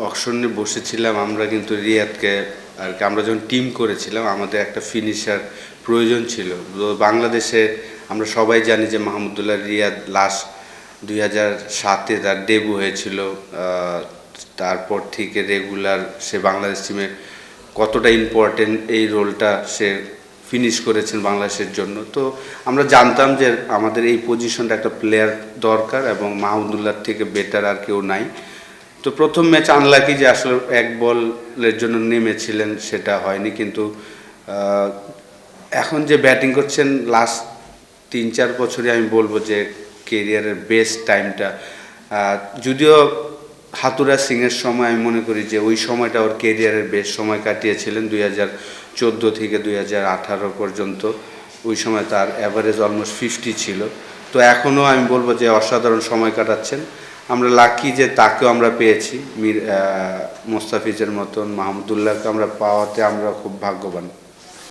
অকশনে বসেছিলাম আমরা কিন্তু রিয়াদকে আর কি আমরা যখন টিম করেছিলাম আমাদের একটা ফিনিশার প্রয়োজন ছিল। তো বাংলাদেশে আমরা সবাই জানি যে মাহমুদুল্লাহ রিয়াদ লাস্ট 2007-এ তার ডেবু হয়েছিল। তারপর থেকে রেগুলার সে বাংলাদেশ টিমে কতটা ইম্পর্টেন্ট এই রোলটা সে ফিনিশ করেছেন বাংলাদেশের জন্য। তো আমরা জানতাম যে আমাদের এই পজিশনটা একটা প্লেয়ার দরকার এবং মাহমুদুল্লাহর থেকে বেটার আর কেউ নাই। তো প্রথম ম্যাচ আনলাকি যে আসলে এক বলের জন্য নেমেছিলেন, সেটা হয়নি। কিন্তু এখন যে ব্যাটিং করছেন লাস্ট 3-4 বছরই আমি বলবো যে কেরিয়ারের বেস্ট টাইমটা। যদিও হাতুরা সিংয়ের সময় আমি মনে করি যে ওই সময়টা ওর কেরিয়ারের বেস্ট সময় কাটিয়েছিলেন 2014 থেকে 2018 পর্যন্ত। ওই সময় তার অ্যাভারেজ অলমোস্ট 50 ছিল। তো এখনও আমি বলবো যে অসাধারণ সময় কাটাচ্ছেন। আমরা লাকি যে তাকেও আমরা পেয়েছি, মোস্তাফিজের মতন মাহমুদুল্লাহকে আমরা পাওয়াতে আমরা খুব ভাগ্যবান।